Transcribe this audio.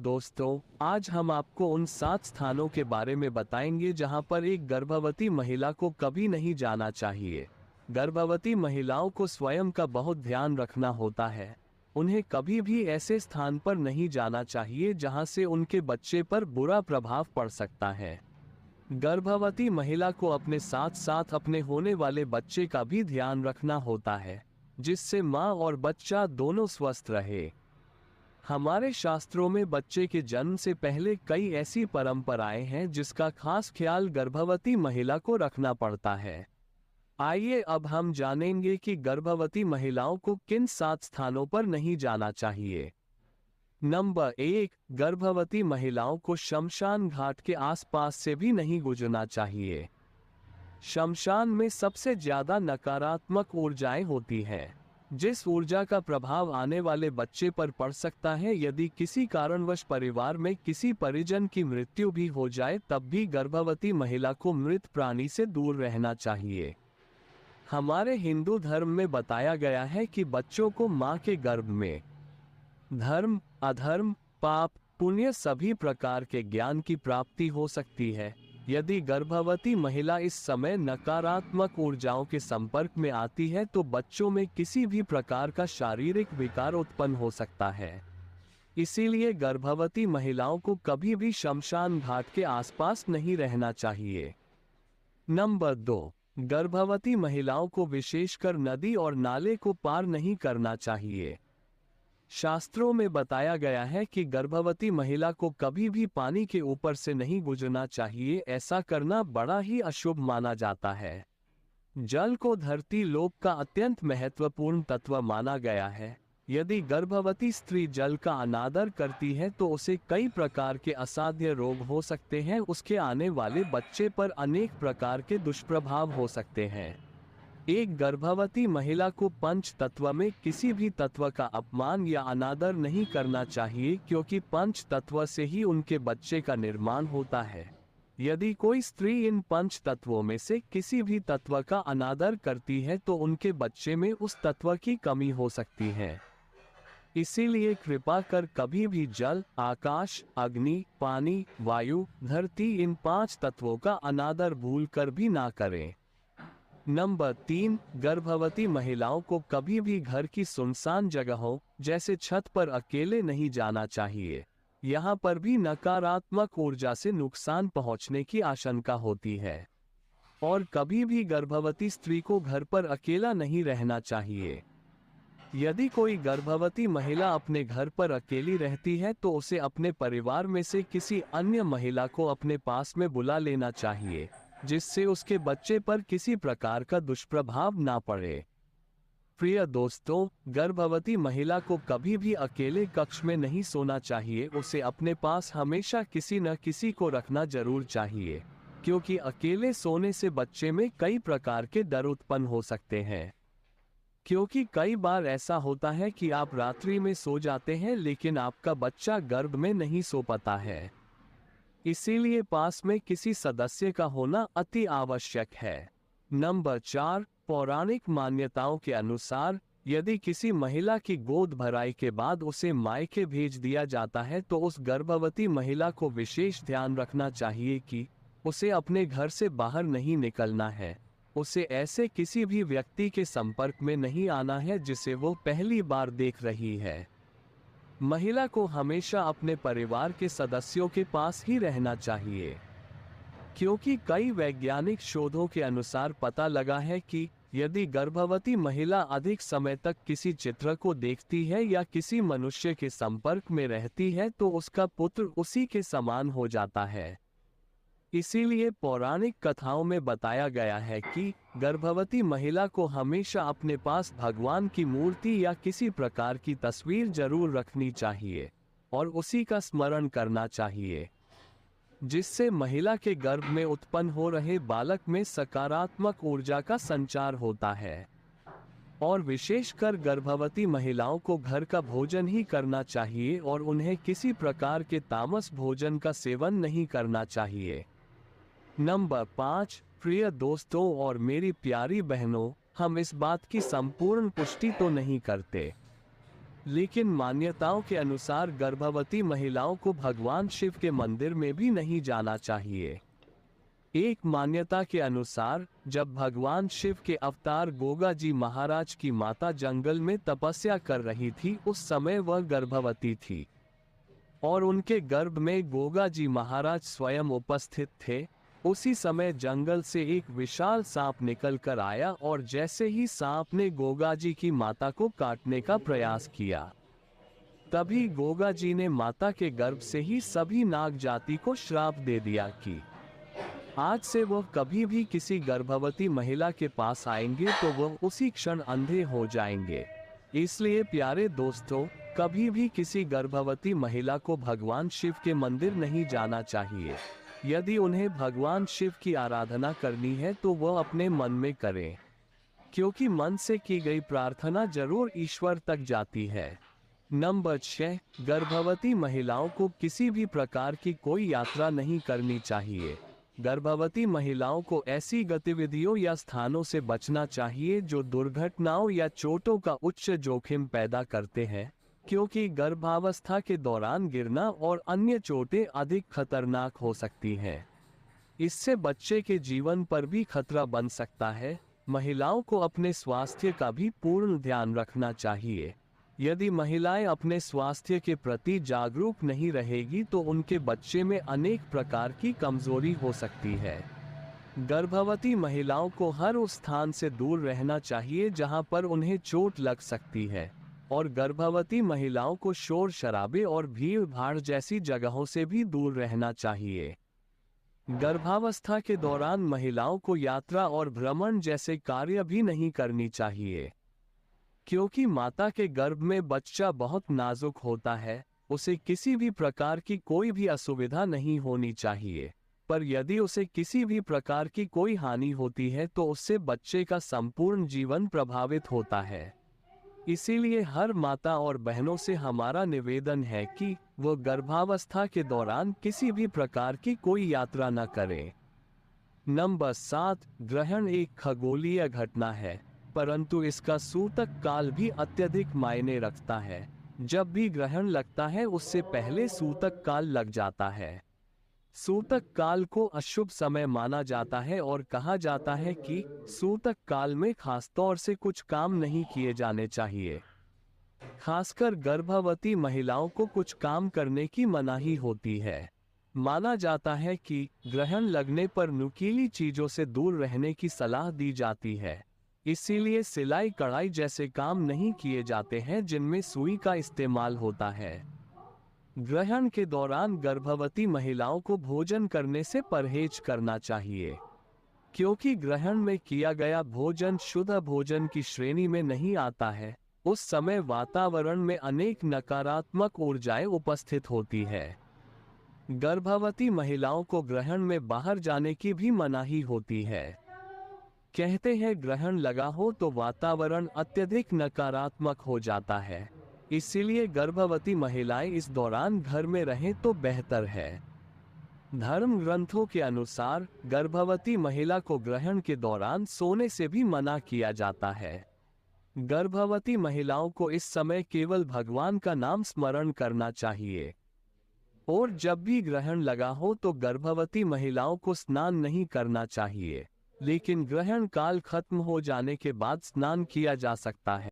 दोस्तों, आज हम आपको उन 7 स्थानों के बारे में बताएंगे जहां पर एक गर्भवती महिला को कभी नहीं जाना चाहिए। गर्भवती महिलाओं को स्वयं का बहुत ध्यान रखना होता है। उन्हें कभी भी ऐसे स्थान पर नहीं जाना चाहिए जहां से उनके बच्चे पर बुरा प्रभाव पड़ सकता है। गर्भवती महिला को अपने साथ साथ अपने होने वाले बच्चे का भी ध्यान रखना होता है, जिससे माँ और बच्चा दोनों स्वस्थ रहे। हमारे शास्त्रों में बच्चे के जन्म से पहले कई ऐसी परंपराएं हैं जिसका खास ख्याल गर्भवती महिला को रखना पड़ता है। आइए अब हम जानेंगे कि गर्भवती महिलाओं को किन 7 स्थानों पर नहीं जाना चाहिए। नंबर 1, गर्भवती महिलाओं को शमशान घाट के आसपास से भी नहीं गुजरना चाहिए। शमशान में सबसे ज्यादा नकारात्मक ऊर्जाएं होती हैं, जिस ऊर्जा का प्रभाव आने वाले बच्चे पर पड़ सकता है। यदि किसी कारणवश परिवार में किसी परिजन की मृत्यु भी हो जाए, तब भी गर्भवती महिला को मृत प्राणी से दूर रहना चाहिए। हमारे हिंदू धर्म में बताया गया है कि बच्चों को मां के गर्भ में धर्म, अधर्म, पाप, पुण्य सभी प्रकार के ज्ञान की प्राप्ति हो सकती है। यदि गर्भवती महिला इस समय नकारात्मक ऊर्जाओं के संपर्क में आती है तो बच्चों में किसी भी प्रकार का शारीरिक विकार उत्पन्न हो सकता है। इसीलिए गर्भवती महिलाओं को कभी भी शमशान घाट के आसपास नहीं रहना चाहिए। नंबर 2, गर्भवती महिलाओं को विशेषकर नदी और नाले को पार नहीं करना चाहिए। शास्त्रों में बताया गया है कि गर्भवती महिला को कभी भी पानी के ऊपर से नहीं गुजरना चाहिए। ऐसा करना बड़ा ही अशुभ माना जाता है। जल को धरती लोक का अत्यंत महत्वपूर्ण तत्व माना गया है। यदि गर्भवती स्त्री जल का अनादर करती है तो उसे कई प्रकार के असाध्य रोग हो सकते हैं। उसके आने वाले बच्चे पर अनेक प्रकार के दुष्प्रभाव हो सकते हैं। एक गर्भवती महिला को पंच तत्व में किसी भी तत्व का अपमान या अनादर नहीं करना चाहिए, क्योंकि पंच तत्व से ही उनके बच्चे का निर्माण होता है। यदि कोई स्त्री इन पंच तत्वों में से किसी भी तत्व का अनादर करती है तो उनके बच्चे में उस तत्व की कमी हो सकती है। इसीलिए कृपा कर कभी भी जल, आकाश, अग्नि, पानी, वायु, धरती इन 5 तत्वों का अनादर भूल कर भी ना करें। नंबर 3, गर्भवती महिलाओं को कभी भी घर की सुनसान जगहों जैसे छत पर अकेले नहीं जाना चाहिए। यहाँ पर भी नकारात्मक ऊर्जा से नुकसान पहुँचने की आशंका होती है। और कभी भी गर्भवती स्त्री को घर पर अकेला नहीं रहना चाहिए। यदि कोई गर्भवती महिला अपने घर पर अकेली रहती है तो उसे अपने परिवार में से किसी अन्य महिला को अपने पास में बुला लेना चाहिए, जिससे उसके बच्चे पर किसी प्रकार का दुष्प्रभाव ना पड़े। प्रिय दोस्तों, गर्भवती महिला को कभी भी अकेले कक्ष में नहीं सोना चाहिए। उसे अपने पास हमेशा किसी न किसी को रखना जरूर चाहिए, क्योंकि अकेले सोने से बच्चे में कई प्रकार के डर उत्पन्न हो सकते हैं। क्योंकि कई बार ऐसा होता है कि आप रात्रि में सो जाते हैं लेकिन आपका बच्चा गर्भ में नहीं सो पाता है। इसीलिए पास में किसी सदस्य का होना अति आवश्यक है। नंबर 4, पौराणिक मान्यताओं के अनुसार यदि किसी महिला की गोद भराई के बाद उसे मायके भेज दिया जाता है तो उस गर्भवती महिला को विशेष ध्यान रखना चाहिए कि उसे अपने घर से बाहर नहीं निकलना है। उसे ऐसे किसी भी व्यक्ति के संपर्क में नहीं आना है जिसे वो पहली बार देख रही है। महिला को हमेशा अपने परिवार के सदस्यों के पास ही रहना चाहिए, क्योंकि कई वैज्ञानिक शोधों के अनुसार पता लगा है कि यदि गर्भवती महिला अधिक समय तक किसी चित्र को देखती है या किसी मनुष्य के संपर्क में रहती है तो उसका पुत्र उसी के समान हो जाता है। इसीलिए पौराणिक कथाओं में बताया गया है कि गर्भवती महिला को हमेशा अपने पास भगवान की मूर्ति या किसी प्रकार की तस्वीर जरूर रखनी चाहिए और उसी का स्मरण करना चाहिए, जिससे महिला के गर्भ में उत्पन्न हो रहे बालक में सकारात्मक ऊर्जा का संचार होता है। और विशेषकर गर्भवती महिलाओं को घर का भोजन ही करना चाहिए और उन्हें किसी प्रकार के तामस भोजन का सेवन नहीं करना चाहिए। नंबर 5, प्रिय दोस्तों और मेरी प्यारी बहनों, हम इस बात की संपूर्ण पुष्टि तो नहीं करते, लेकिन मान्यताओं के अनुसार गर्भवती महिलाओं को भगवान शिव के मंदिर में भी नहीं जाना चाहिए। एक मान्यता के अनुसार जब भगवान शिव के अवतार गोगा जी महाराज की माता जंगल में तपस्या कर रही थी, उस समय वह गर्भवती थी और उनके गर्भ में गोगा जी महाराज स्वयं उपस्थित थे। उसी समय जंगल से एक विशाल सांप निकल कर आया और जैसे ही सांप ने गोगा जी की माता को काटने का प्रयास किया, तभी गोगा जी ने माता के गर्भ से ही सभी नाग जाति को श्राप दे दिया कि आज से वह कभी भी किसी गर्भवती महिला के पास आएंगे तो वह उसी क्षण अंधे हो जाएंगे। इसलिए प्यारे दोस्तों, कभी भी किसी गर्भवती महिला को भगवान शिव के मंदिर नहीं जाना चाहिए। यदि उन्हें भगवान शिव की आराधना करनी है तो वह अपने मन में करें, क्योंकि मन से की गई प्रार्थना जरूर ईश्वर तक जाती है। नंबर 6, गर्भवती महिलाओं को किसी भी प्रकार की कोई यात्रा नहीं करनी चाहिए। गर्भवती महिलाओं को ऐसी गतिविधियों या स्थानों से बचना चाहिए जो दुर्घटनाओं या चोटों का उच्च जोखिम पैदा करते हैं, क्योंकि गर्भावस्था के दौरान गिरना और अन्य चोटें अधिक खतरनाक हो सकती हैं। इससे बच्चे के जीवन पर भी खतरा बन सकता है। महिलाओं को अपने स्वास्थ्य का भी पूर्ण ध्यान रखना चाहिए। यदि महिलाएं अपने स्वास्थ्य के प्रति जागरूक नहीं रहेगी तो उनके बच्चे में अनेक प्रकार की कमजोरी हो सकती है। गर्भवती महिलाओं को हर उस स्थान से दूर रहना चाहिए जहां पर उन्हें चोट लग सकती है, और गर्भवती महिलाओं को शोर शराबे और भीड़ भाड़ जैसी जगहों से भी दूर रहना चाहिए। गर्भावस्था के दौरान महिलाओं को यात्रा और भ्रमण जैसे कार्य भी नहीं करनी चाहिए, क्योंकि माता के गर्भ में बच्चा बहुत नाजुक होता है। उसे किसी भी प्रकार की कोई भी असुविधा नहीं होनी चाहिए, पर यदि उसे किसी भी प्रकार की कोई हानि होती है तो उससे बच्चे का संपूर्ण जीवन प्रभावित होता है। इसीलिए हर माता और बहनों से हमारा निवेदन है कि वो गर्भावस्था के दौरान किसी भी प्रकार की कोई यात्रा न करें। नंबर 7, ग्रहण एक खगोलीय घटना है, परंतु इसका सूतक काल भी अत्यधिक मायने रखता है। जब भी ग्रहण लगता है उससे पहले सूतक काल लग जाता है। सूतक काल को अशुभ समय माना जाता है और कहा जाता है कि सूतक काल में खासतौर से कुछ काम नहीं किए जाने चाहिए। खासकर गर्भवती महिलाओं को कुछ काम करने की मनाही होती है। माना जाता है कि ग्रहण लगने पर नुकीली चीजों से दूर रहने की सलाह दी जाती है। इसीलिए सिलाई कढ़ाई जैसे काम नहीं किए जाते हैं जिनमें सुई का इस्तेमाल होता है। ग्रहण के दौरान गर्भवती महिलाओं को भोजन करने से परहेज करना चाहिए, क्योंकि ग्रहण में किया गया भोजन शुद्ध भोजन की श्रेणी में नहीं आता है। उस समय वातावरण में अनेक नकारात्मक ऊर्जाएं उपस्थित होती है। गर्भवती महिलाओं को ग्रहण में बाहर जाने की भी मनाही होती है। कहते हैं ग्रहण लगा हो तो वातावरण अत्यधिक नकारात्मक हो जाता है, इसीलिए गर्भवती महिलाएं इस दौरान घर में रहें तो बेहतर है। धर्म ग्रंथों के अनुसार गर्भवती महिला को ग्रहण के दौरान सोने से भी मना किया जाता है। गर्भवती महिलाओं को इस समय केवल भगवान का नाम स्मरण करना चाहिए, और जब भी ग्रहण लगा हो तो गर्भवती महिलाओं को स्नान नहीं करना चाहिए, लेकिन ग्रहण काल खत्म हो जाने के बाद स्नान किया जा सकता है।